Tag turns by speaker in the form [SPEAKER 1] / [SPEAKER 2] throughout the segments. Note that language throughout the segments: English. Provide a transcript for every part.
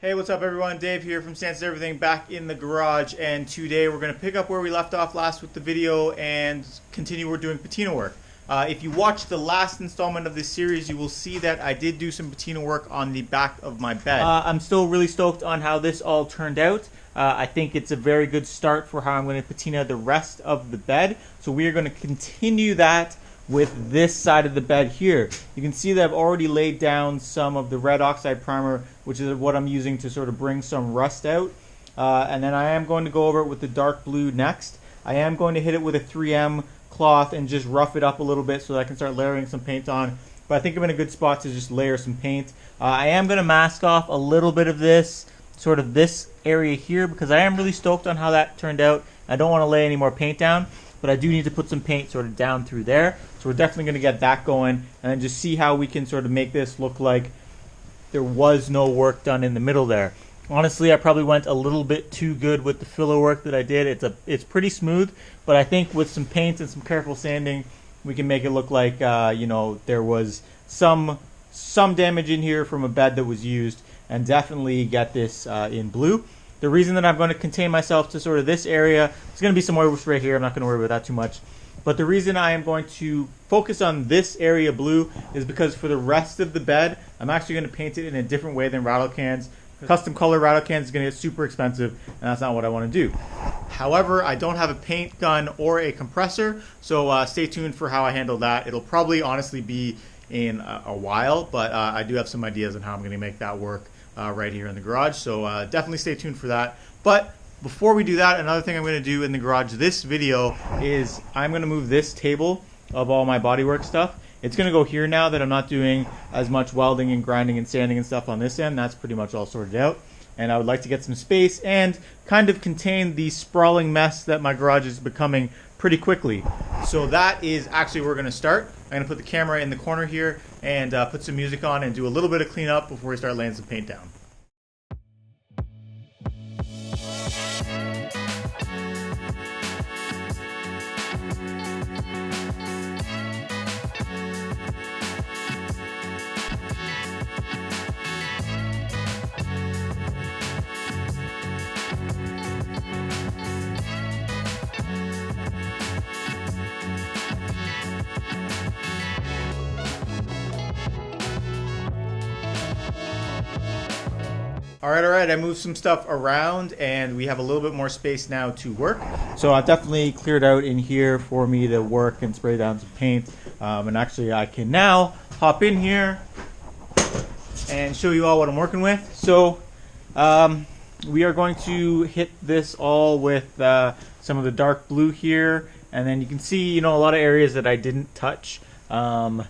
[SPEAKER 1] Hey, what's up everyone? Dave here from Stance Everything back in the garage, and today we're going to pick up where we left off last with the video and continue. We're doing patina work. If you watched the last installment of this series, you will see that I did do some patina work on the back of my bed. I'm still really stoked on how this all turned out. I think it's a very good start for how I'm going to patina the rest of the bed. So we are going to continue that with this side of the bed here. You can see that I've already laid down some of the red oxide primer, which is what I'm using to sort of bring some rust out. And then I am going to go over it with the dark blue next. I am going to hit it with a 3M cloth and just rough it up a little bit so that I can start layering some paint on. But I think I'm in a good spot to just layer some paint. I am going to mask off a little bit of this, sort of this area here, because I am really stoked on how that turned out. I don't want to lay any more paint down, but I do need to put some paint sort of down through there. So we're definitely going to get that going and then just see how we can sort of make this look like there was no work done in the middle there. Honestly, I probably went a little bit too good with the filler work that I did. It's pretty smooth, but I think with some paint and some careful sanding, we can make it look like there was some damage in here from a bed that was used, and definitely get this in blue. The reason that I'm going to contain myself to sort of this area, there's going to be some oil right here. I'm not going to worry about that too much. But the reason I am going to focus on this area blue is because for the rest of the bed, I'm actually going to paint it in a different way than rattle cans. Custom color rattle cans is going to get super expensive, and that's not what I want to do. However, I don't have a paint gun or a compressor, so stay tuned for how I handle that. It'll probably honestly be in a while, but I do have some ideas on how I'm going to make that work right here in the garage, so definitely stay tuned for that. But before we do that, another thing I'm going to do in the garage this video is I'm going to move this table of all my bodywork stuff. It's going to go here now that I'm not doing as much welding and grinding and sanding and stuff on this end. That's pretty much all sorted out. And I would like to get some space and kind of contain the sprawling mess that my garage is becoming pretty quickly. So that is actually where we're going to start. I'm going to put the camera in the corner here and put some music on and do a little bit of cleanup before we start laying some paint down. All right, I moved some stuff around and we have a little bit more space now to work. So I've definitely cleared out in here for me to work and spray down some paint. And actually I can now hop in here and show you all what I'm working with. So we are going to hit this all with some of the dark blue here. And then you can see, a lot of areas that I didn't touch don't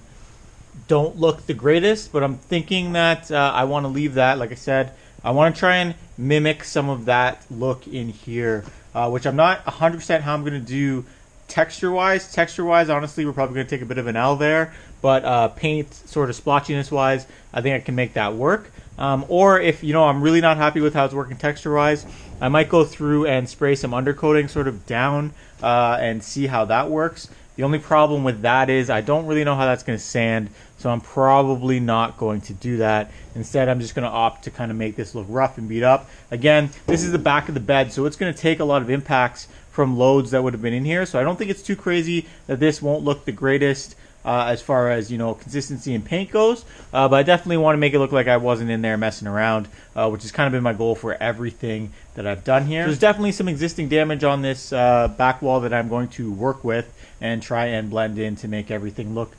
[SPEAKER 1] look the greatest, but I'm thinking that I want to leave that, like I said. I want to try and mimic some of that look in here, which I'm not 100% how I'm going to do texture-wise. Texture-wise, honestly, we're probably going to take a bit of an L there, but paint sort of splotchiness-wise, I think I can make that work. Or if, I'm really not happy with how it's working texture-wise, I might go through and spray some undercoating sort of down and see how that works. The only problem with that is I don't really know how that's going to sand, so I'm probably not going to do that. Instead, I'm just going to opt to kind of make this look rough and beat up. Again, this is the back of the bed, so it's going to take a lot of impacts from loads that would have been in here, so I don't think it's too crazy that this won't look the greatest as far as consistency and paint goes, but I definitely want to make it look like I wasn't in there messing around, which has kind of been my goal for everything that I've done here. There's definitely some existing damage on this back wall that I'm going to work with and try and blend in to make everything look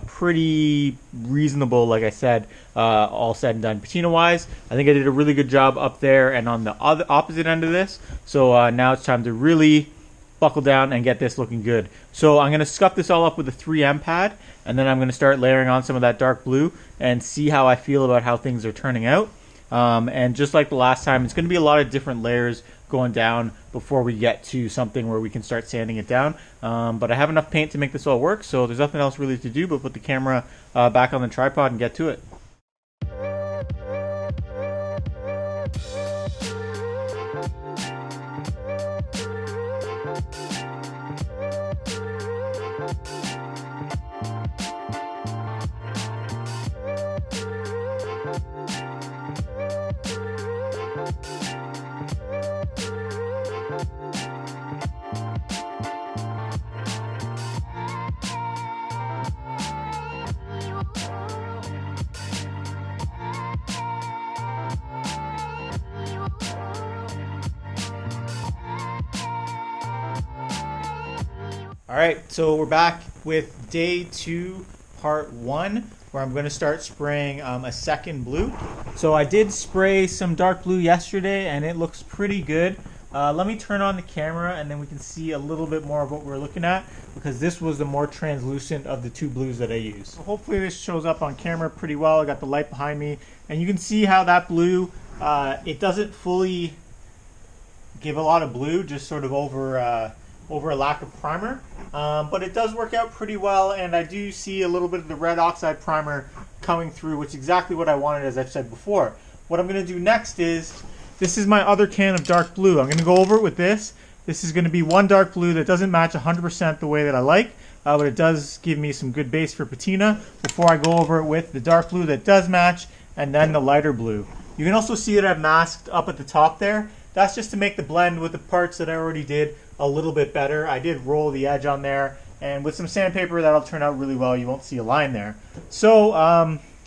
[SPEAKER 1] pretty reasonable, like I said, all said and done. Patina wise, I think I did a really good job up there and on the other opposite end of this, so now it's time to really buckle down and get this looking good. So I'm going to scuff this all up with a 3M pad, and then I'm going to start layering on some of that dark blue and see how I feel about how things are turning out. And just like the last time, it's going to be a lot of different layers going down before we get to something where we can start sanding it down. But I have enough paint to make this all work, so there's nothing else really to do but put the camera back on the tripod and get to it. All right, so we're back with day 2, part 1, where I'm going to start spraying a second blue. So I did spray some dark blue yesterday, and it looks pretty good. Let me turn on the camera, and then we can see a little bit more of what we're looking at, because this was the more translucent of the two blues that I used. So hopefully this shows up on camera pretty well. I got the light behind me, and you can see how that blue, it doesn't fully give a lot of blue, just sort of over a lack of primer, but it does work out pretty well, and I do see a little bit of the red oxide primer coming through, which is exactly what I wanted, as I've said before. What I'm going to do next is, this is my other can of dark blue. I'm going to go over it with this. This is going to be one dark blue that doesn't match 100% the way that I like, but it does give me some good base for patina before I go over it with the dark blue that does match, and then the lighter blue. You can also see that I've masked up at the top there. That's just to make the blend with the parts that I already did a little bit better. I did roll the edge on there, and with some sandpaper that'll turn out really well. You won't see a line there. So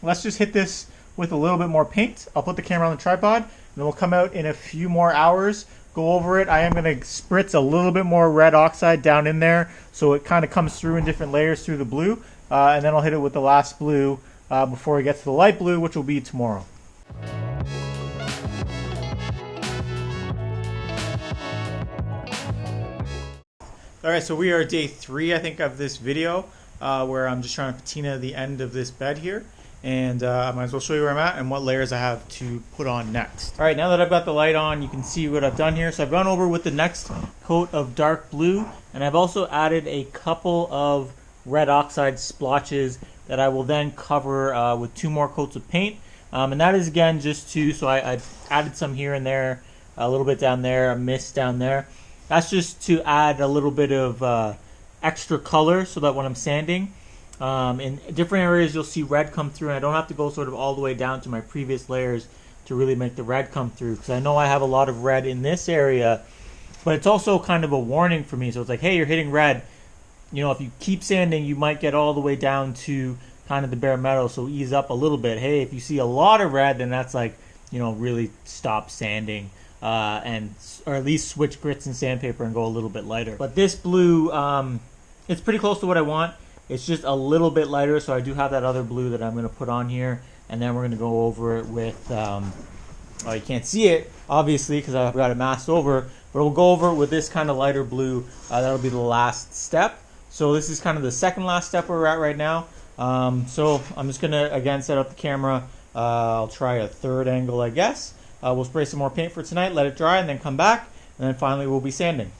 [SPEAKER 1] let's just hit this with a little bit more paint. I'll put the camera on the tripod, and then we'll come out in a few more hours, go over it. I am going to spritz a little bit more red oxide down in there so it kind of comes through in different layers through the blue, and then I'll hit it with the last blue before we get to the light blue, which will be tomorrow. Alright, so we are day 3, I think, of this video, where I'm just trying to patina the end of this bed here. And I might as well show you where I'm at and what layers I have to put on next. Alright, now that I've got the light on, you can see what I've done here. So I've gone over with the next coat of dark blue, and I've also added a couple of red oxide splotches that I will then cover with 2 more coats of paint. And that is, again, just to, so I added some here and there, a little bit down there, a mist down there. That's just to add a little bit of extra color so that when I'm sanding, in different areas you'll see red come through, and I don't have to go sort of all the way down to my previous layers to really make the red come through, because I know I have a lot of red in this area, but it's also kind of a warning for me. So it's like, hey, you're hitting red. You know, if you keep sanding, you might get all the way down to kind of the bare metal, so ease up a little bit. Hey, if you see a lot of red, then that's like, you know, really stop sanding. Or at least switch grits and sandpaper and go a little bit lighter. But this blue, it's pretty close to what I want. It's just a little bit lighter, so I do have that other blue that I'm going to put on here, and then we're going to go over it with, oh, you can't see it, obviously, because I've got it masked over, but we'll go over it with this kind of lighter blue. That'll be the last step. So this is kind of the second last step where we're at right now. So I'm just going to, again, set up the camera. I'll try a third angle, I guess. We'll spray some more paint for tonight, let it dry, and then come back, and then finally we'll be sanding.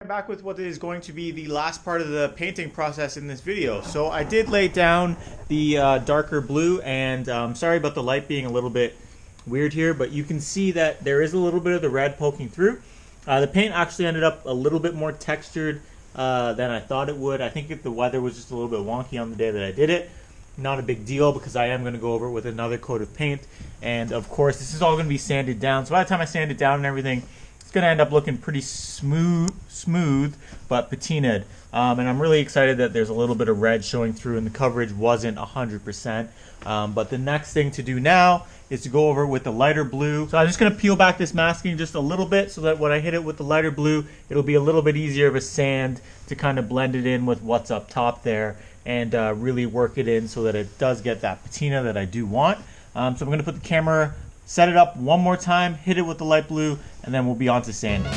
[SPEAKER 1] I'm back with what is going to be the last part of the painting process in this video. So I did lay down the darker blue, and sorry about the light being a little bit weird here, but you can see that there is a little bit of the red poking through. The paint actually ended up a little bit more textured than I thought it would. I think if the weather was just a little bit wonky on the day that I did it. Not a big deal, because I am going to go over it with another coat of paint, and of course this is all going to be sanded down. So by the time I sand it down and everything, it's going to end up looking pretty smooth but patinaed. And I'm really excited that there's a little bit of red showing through, and the coverage wasn't 100%. But the next thing to do now is to go over it with the lighter blue. So I'm just going to peel back this masking just a little bit, so that when I hit it with the lighter blue, it'll be a little bit easier of a sand to kind of blend it in with what's up top there, and really work it in so that it does get that patina that I do want. So I'm going to put the camera, set it up one more time, hit it with the light blue, and then we'll be on to sanding.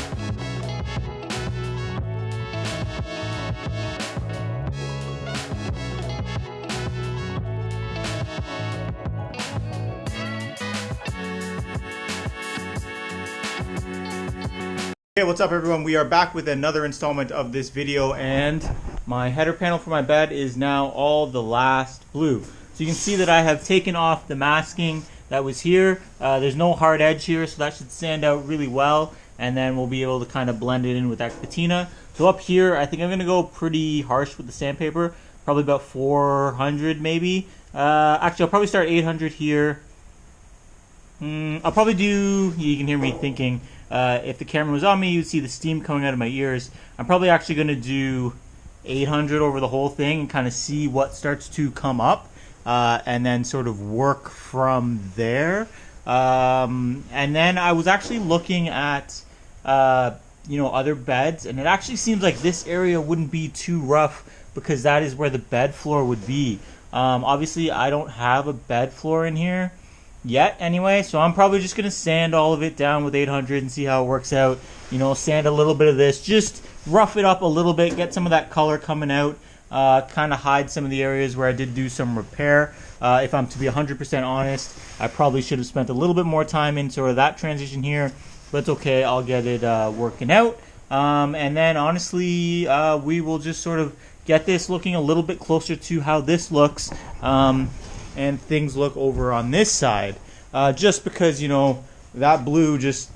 [SPEAKER 1] Hey, what's up everyone? We are back with another installment of this video, and my header panel for my bed is now all the last blue. So you can see that I have taken off the masking that was here. There's no hard edge here, so that should stand out really well, and then we'll be able to kind of blend it in with that patina. So up here, I think I'm going to go pretty harsh with the sandpaper, probably about 400 maybe. Actually, I'll probably start 800 here. I'll probably do, you can hear me thinking, if the camera was on me, you'd see the steam coming out of my ears. I'm probably actually going to do 800 over the whole thing and kind of see what starts to come up, and then sort of work from there. And then I was actually looking at other beds, and it actually seems like this area wouldn't be too rough because that is where the bed floor would be. Obviously I don't have a bed floor in here yet anyway, so I'm probably just gonna sand all of it down with 800 and see how it works out. Sand a little bit of this, just rough it up a little bit, get some of that color coming out, kind of hide some of the areas where I did do some repair. If I'm to be 100% honest, I probably should have spent a little bit more time in sort of that transition here, but it's okay, I'll get it working out. And then honestly, we will just sort of get this looking a little bit closer to how this looks, and things look over on this side, just because that blue just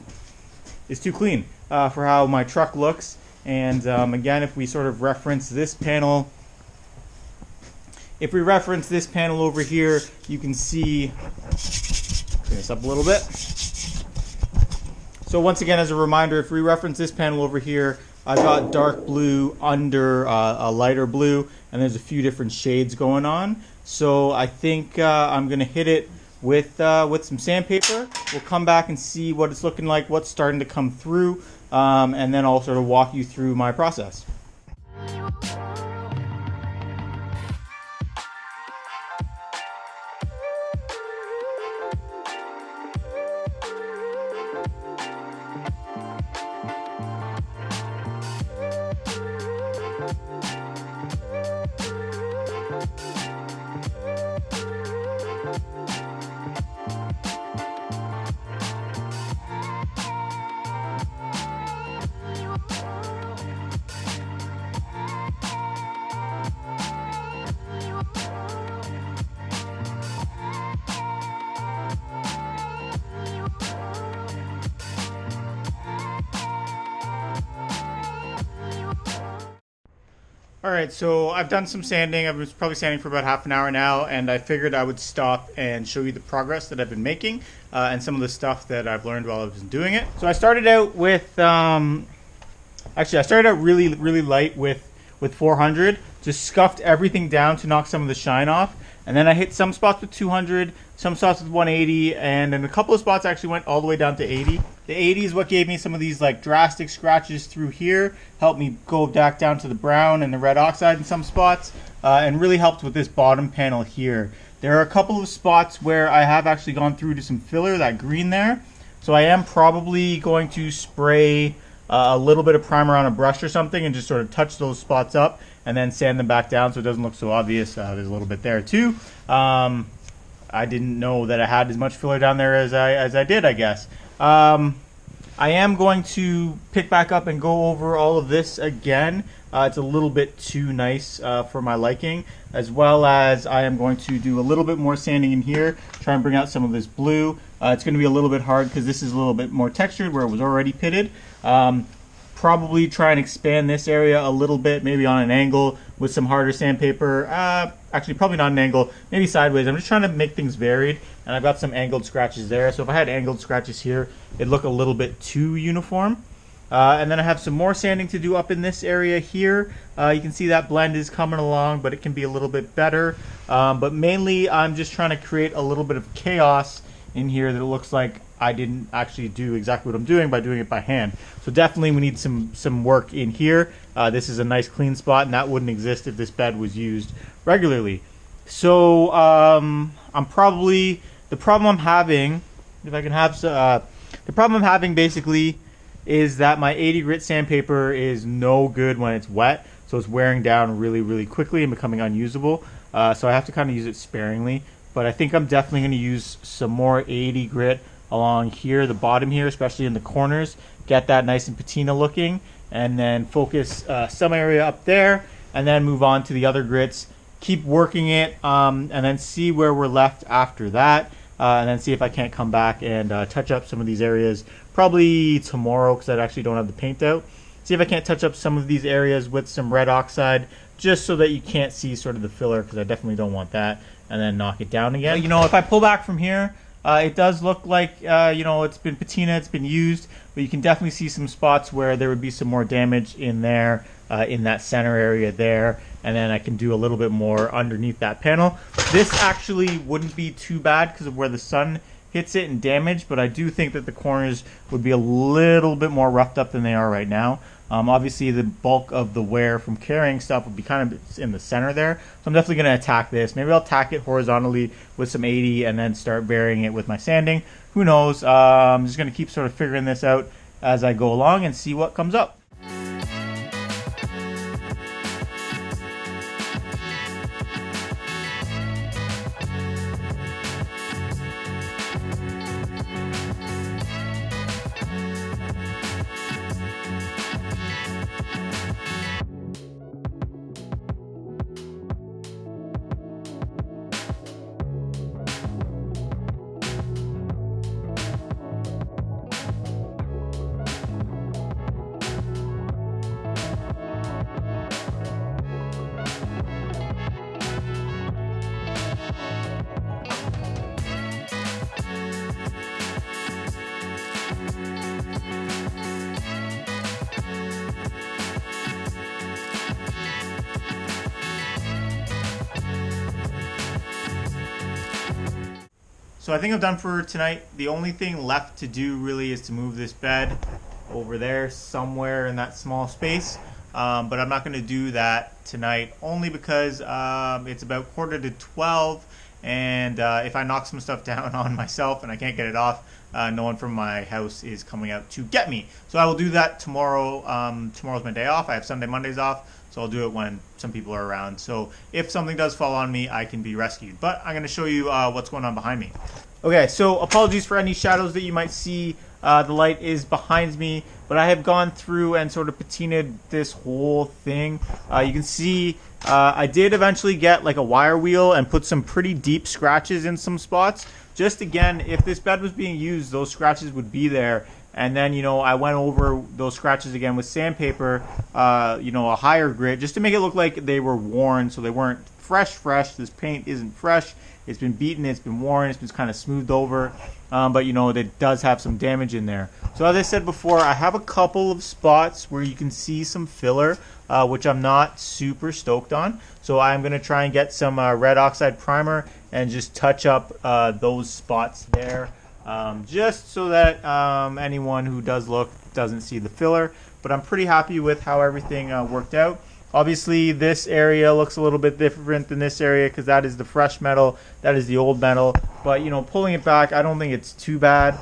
[SPEAKER 1] is too clean for how my truck looks. And again, if we sort of reference this panel, over here, you can see, bring this up a little bit. So once again, as a reminder, if we reference this panel over here, I've got dark blue under a lighter blue, and there's a few different shades going on. So I think I'm going to hit it with some sandpaper. We'll come back and see what it's looking like, what's starting to come through, and then I'll sort of walk you through my process. Alright, so I've done some sanding. I've been probably sanding for about half an hour now, and I figured I would stop and show you the progress that I've been making, and some of the stuff that I've learned while I was doing it. So I started out with, actually I started out really light with 400, just scuffed everything down to knock some of the shine off, and then I hit some spots with 200, some spots with 180, and in a couple of spots I actually went all the way down to 80. The 80 is what gave me some of these like drastic scratches through here, helped me go back down to the brown and the red oxide in some spots, and really helped with this bottom panel here. There are a couple of spots where I have actually gone through to some filler, that green there, so I am probably going to spray a little bit of primer on a brush or something and just sort of touch those spots up and then sand them back down so it doesn't look so obvious. There's a little bit there too. I didn't know that I had as much filler down there as I did, I guess. I am going to pick back up and go over all of this again. It's a little bit too nice for my liking, as well as I am going to do a little bit more sanding in here, try and bring out some of this blue. It's going to be a little bit hard because this is a little bit more textured where it was already pitted. Probably try and expand this area a little bit, maybe on an angle with some harder sandpaper. Actually, probably not an angle, maybe sideways. I'm just trying to make things varied, and I've got some angled scratches there. So if I had angled scratches here, it'd look a little bit too uniform. And then I have some more sanding to do up in this area here. You can see that blend is coming along, but it can be a little bit better. But mainly, I'm just trying to create a little bit of chaos in here that it looks like I didn't actually do exactly what I'm doing by doing it by hand. So definitely we need some work in here. This is a nice clean spot, and that wouldn't exist if this bed was used regularly. So I'm probably, the problem I'm having, if I can have, the problem I'm having basically is that my 80 grit sandpaper is no good when it's wet. So it's wearing down really quickly and becoming unusable. So I have to kind of use it sparingly. But I think I'm definitely going to use some more 80 grit along here, the bottom here, especially in the corners. Get that nice and patina looking, and then focus some area up there, and then move on to the other grits. Keep working it, and then see where we're left after that, and then see if I can't come back and touch up some of these areas. Probably tomorrow, because I actually don't have the paint out. See if I can't touch up some of these areas with some red oxide, just so that you can't see sort of the filler, because I definitely don't want that, and then knock it down again. You know, if I pull back from here, it does look like, it's been patina, it's been used, but you can definitely see some spots where there would be some more damage in there, in that center area there, and then I can do a little bit more underneath that panel. This actually wouldn't be too bad because of where the sun hits it and damaged, but I do think that the corners would be a little bit more roughed up than they are right now. Obviously, the bulk of the wear from carrying stuff would be kind of in the center there. So I'm definitely going to attack this. Maybe I'll tack it horizontally with some 80 and then start burying it with my sanding. Who knows? I'm just going to keep sort of figuring this out as I go along and see what comes up. So I think I'm done for tonight. The only thing left to do really is to move this bed over there somewhere in that small space. But I'm not going to do that tonight only because it's about 11:45, and if I knock some stuff down on myself and I can't get it off, no one from my house is coming out to get me. So I will do that tomorrow. Tomorrow's my day off. I have Sunday, Mondays off. So I'll do it when some people are around. So if something does fall on me, I can be rescued. But I'm going to show you what's going on behind me. Okay, so apologies for any shadows that you might see. The light is behind me, but I have gone through and sort of patinaed this whole thing. You can see I did eventually get like a wire wheel and put some pretty deep scratches in some spots. Just again, if this bed was being used, those scratches would be there. And then, I went over those scratches again with sandpaper, a higher grit, just to make it look like they were worn, so they weren't fresh. This paint isn't fresh. It's been beaten, it's been worn, it's been kind of smoothed over, but it does have some damage in there. So as I said before, I have a couple of spots where you can see some filler, which I'm not super stoked on. So I'm going to try and get some red oxide primer and just touch up those spots there. Just so that anyone who does look doesn't see the filler. But I'm pretty happy with how everything worked out. Obviously, this area looks a little bit different than this area because that is the fresh metal, that is the old metal. But, pulling it back, I don't think it's too bad.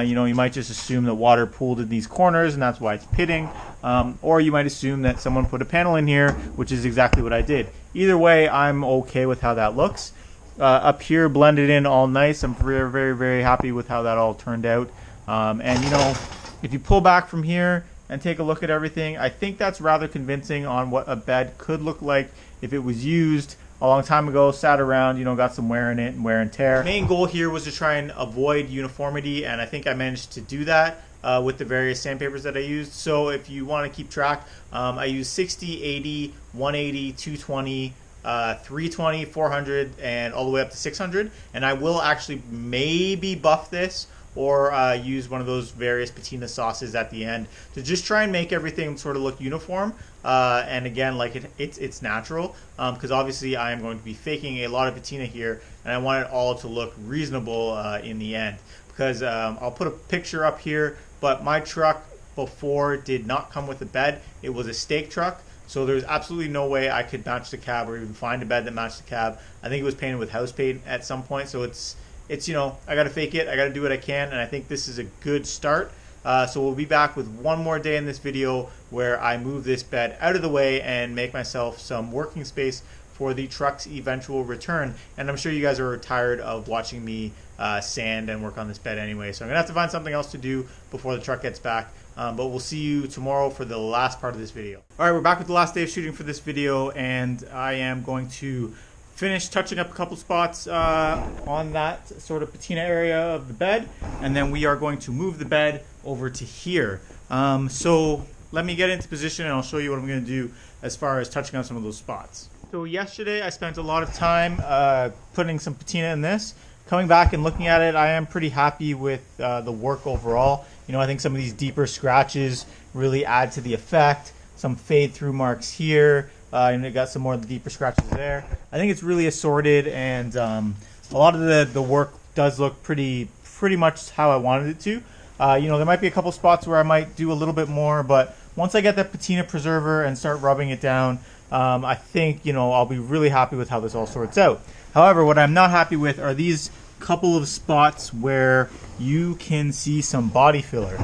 [SPEAKER 1] You might just assume that water pooled in these corners and that's why it's pitting. Or you might assume that someone put a panel in here, which is exactly what I did. Either way, I'm okay with how that looks. Up here, blended in all nice. I'm very, very, very happy with how that all turned out. And if you pull back from here and take a look at everything, I think that's rather convincing on what a bed could look like if it was used a long time ago, sat around, got some wear in it and wear and tear. The main goal here was to try and avoid uniformity, and I think I managed to do that with the various sandpapers that I used. So if you want to keep track, I used 60, 80, 180, 220, 320, 400, and all the way up to 600. And I will actually maybe buff this or use one of those various patina sauces at the end to just try and make everything sort of look uniform. And again, like it's natural because obviously I am going to be faking a lot of patina here, and I want it all to look reasonable in the end. Because I'll put a picture up here, but my truck before did not come with a bed. It was a stake truck. So there's absolutely no way I could match the cab or even find a bed that matched the cab. I think it was painted with house paint at some point. So it's I got to fake it. I got to do what I can. And I think this is a good start. So we'll be back with one more day in this video where I move this bed out of the way and make myself some working space for the truck's eventual return. And I'm sure you guys are tired of watching me sand and work on this bed anyway. So I'm going to have to find something else to do before the truck gets back. But we'll see you tomorrow for the last part of this video. All right, we're back with the last day of shooting for this video, and I am going to finish touching up a couple spots on that sort of patina area of the bed, and then we are going to move the bed over to here. So let me get into position and I'll show you what I'm going to do as far as touching on some of those spots. So yesterday I spent a lot of time putting some patina in this. Coming back and looking at it, I am pretty happy with the work overall. I think some of these deeper scratches really add to the effect. Some fade through marks here, and it got some more of the deeper scratches there. I think it's really assorted, and a lot of the work does look pretty pretty much how I wanted it to. You know, there might be a couple spots where I might do a little bit more, but once I get that patina preserver and start rubbing it down, I think, you know, I'll be really happy with how this all sorts out. However, what I'm not happy with are these couple of spots where you can see some body filler.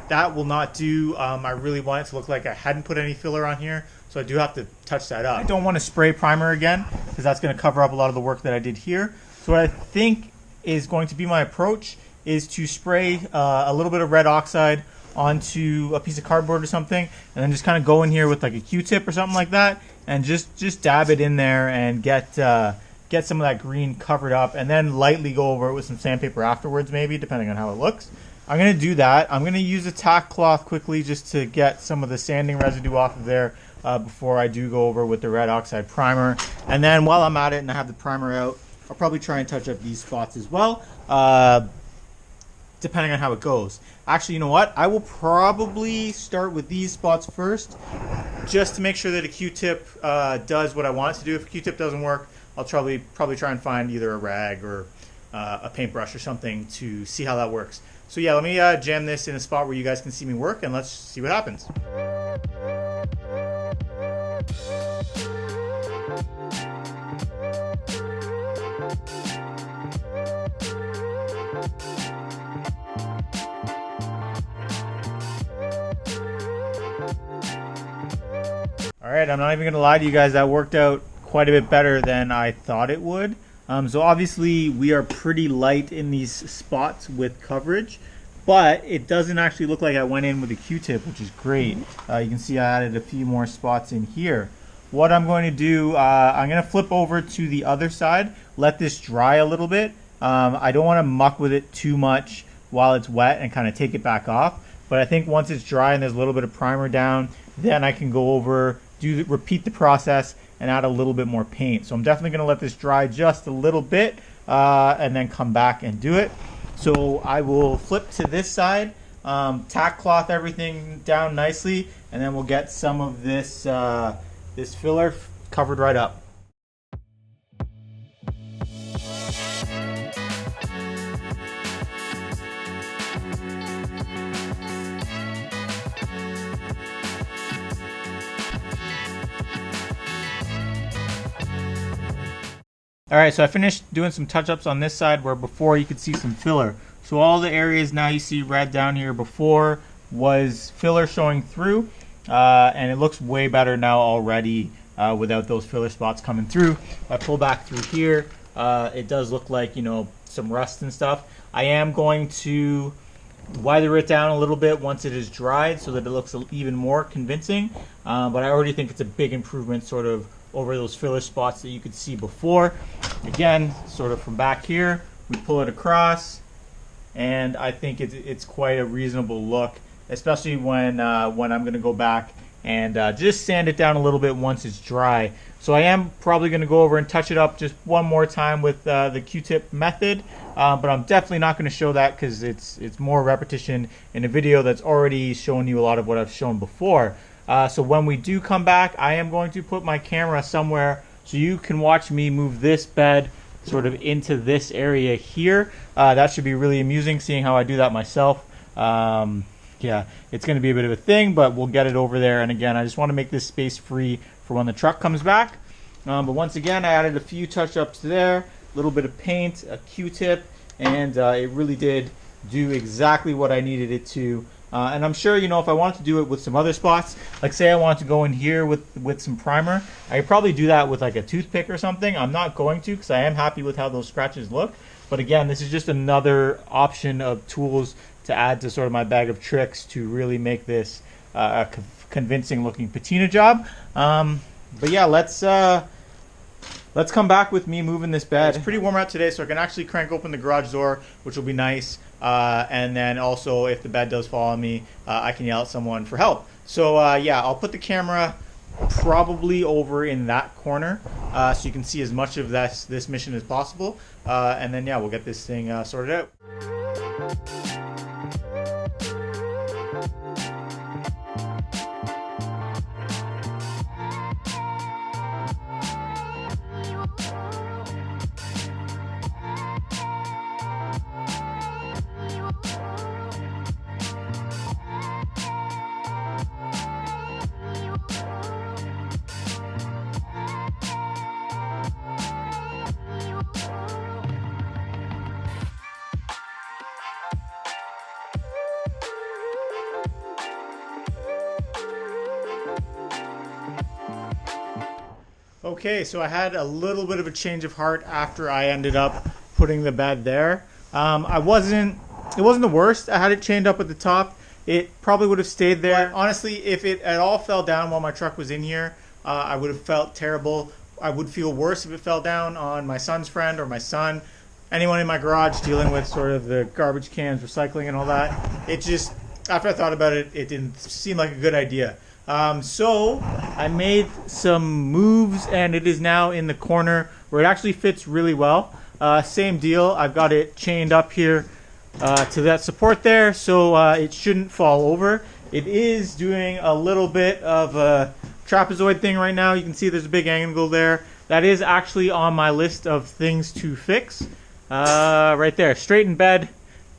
[SPEAKER 1] That will not do. I really want it to look like I hadn't put any filler on here, so I do have to touch that up. I don't want to spray primer again because that's going to cover up a lot of the work that I did here. So what I think is going to be my approach is to spray a little bit of red oxide onto a piece of cardboard or something, and then just kind of go in here with like a Q-tip or something like that, and just dab it in there and get some of that green covered up, and then lightly go over it with some sandpaper afterwards, maybe, depending on how it looks. I'm going to do that. I'm going to use a tack cloth quickly just to get some of the sanding residue off of there before I do go over with the red oxide primer. And then while I'm at it and I have the primer out, I'll probably try and touch up these spots as well, depending on how it goes. Actually, you know what? I will probably start with these spots first, just to make sure that a Q-tip does what I want it to do. If a Q-tip doesn't work, I'll probably try and find either a rag or a paintbrush or something to see how that works. So yeah, let me jam this in a spot where you guys can see me work, and let's see what happens. Alright, I'm not even going to lie to you guys, that worked out quite a bit better than I thought it would. So obviously we are pretty light in these spots with coverage, but it doesn't actually look like I went in with a Q-tip, which is great. You can see I added a few more spots in here. What I'm going to do, I'm going to flip over to the other side, let this dry a little bit. I don't want to muck with it too much while it's wet and kind of take it back off, but I think once it's dry and there's a little bit of primer down, then I can go over, repeat the process and add a little bit more paint. So I'm definitely going to let this dry just a little bit and then come back and do it. So I will flip to this side, tack cloth everything down nicely, and then we'll get some of this this filler covered right up. Alright, so I finished doing some touch-ups on this side where before you could see some filler. So all the areas now you see red down here before was filler showing through, and it looks way better now already without those filler spots coming through. If I pull back through here, it does look like, you know, some rust and stuff. I am going to weather it down a little bit once it is dried so that it looks even more convincing, but I already think it's a big improvement sort of over those filler spots that you could see before. Again, sort of from back here, we pull it across, and I think it's quite a reasonable look, especially when I'm going to go back and just sand it down a little bit once it's dry. So I am probably going to go over and touch it up just one more time with the Q-tip method, but I'm definitely not going to show that because it's more repetition in a video that's already shown you a lot of what I've shown before. So when we do come back, I am going to put my camera somewhere so you can watch me move this bed sort of into this area here. That should be really amusing seeing how I do that myself. Yeah, it's going to be a bit of a thing, but we'll get it over there. And again, I just want to make this space free for when the truck comes back. But once again, I added a few touch-ups there, a little bit of paint, a Q-tip, and it really did do exactly what I needed it to. And I'm sure, you know, if I wanted to do it with some other spots, like say I wanted to go in here with some primer, I could probably do that with like a toothpick or something. I'm not going to because I am happy with how those scratches look. But again, this is just another option of tools to add to sort of my bag of tricks to really make this a convincing looking patina job. But yeah, let's come back with me moving this bed. It's pretty warm out today, so I can actually crank open the garage door, which will be nice. And then also, if the bed does fall on me, I can yell at someone for help. So yeah, I'll put the camera probably over in that corner so you can see as much of this mission as possible. And then yeah, we'll get this thing sorted out. Okay, so I had a little bit of a change of heart after I ended up putting the bed there. It wasn't the worst. I had it chained up at the top. It probably would have stayed there. But honestly, if it at all fell down while my truck was in here, I would have felt terrible. I would feel worse if it fell down on my son's friend or my son, anyone in my garage dealing with sort of the garbage cans, recycling and all that. It just, after I thought about it, it didn't seem like a good idea. So I made some moves and it is now in the corner where it actually fits really well. Same deal, I've got it chained up here to that support there, so it shouldn't fall over. It is doing a little bit of a trapezoid thing right now. You can see there's a big angle there. That is actually on my list of things to fix. Right there, straighten bed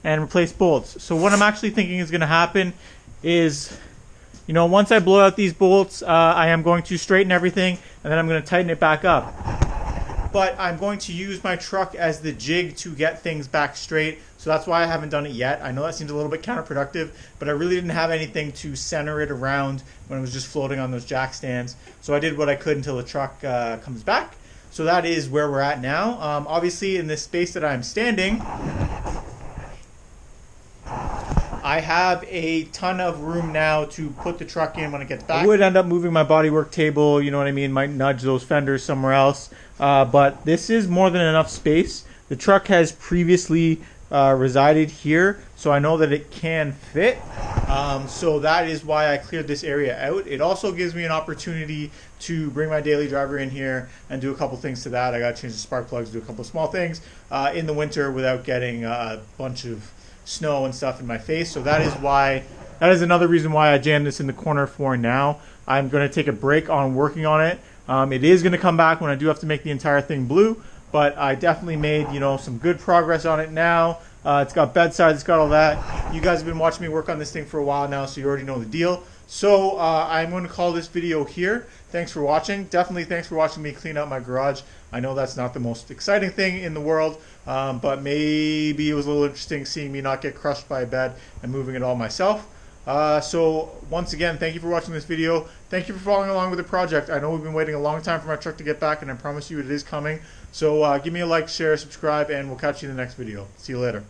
[SPEAKER 1] and replace bolts. So what I'm actually thinking is going to happen is, you know, once I blow out these bolts, I am going to straighten everything and then I'm going to tighten it back up. But I'm going to use my truck as the jig to get things back straight. So that's why I haven't done it yet. I know that seems a little bit counterproductive, but I really didn't have anything to center it around when it was just floating on those jack stands. So I did what I could until the truck comes back. So that is where we're at now. Obviously in this space that I'm standing, I have a ton of room now to put the truck in when it gets back. I would end up moving my bodywork table, you know what I mean, might nudge those fenders somewhere else. But this is more than enough space. The truck has previously resided here, so I know that it can fit. So that is why I cleared this area out. It also gives me an opportunity to bring my daily driver in here and do a couple things to that. I got to change the spark plugs, do a couple of small things in the winter without getting a bunch of snow and stuff in my face. So that is another reason why I jammed this in the corner for now. I'm going to take a break on working on it. It is going to come back when I do have to make the entire thing blue, but I definitely made, you know, some good progress on it now. It's got bedsides, it's got all that. You guys have been watching me work on this thing for a while now, so you already know the deal. So I'm going to call this video here. Thanks for watching. Definitely thanks for watching me clean out my garage. I know that's not the most exciting thing in the world, but maybe it was a little interesting seeing me not get crushed by a bed and moving it all myself. So once again, thank you for watching this video. Thank you for following along with the project. I know we've been waiting a long time for my truck to get back, and I promise you it is coming. So give me a like, share, subscribe, and we'll catch you in the next video. See you later.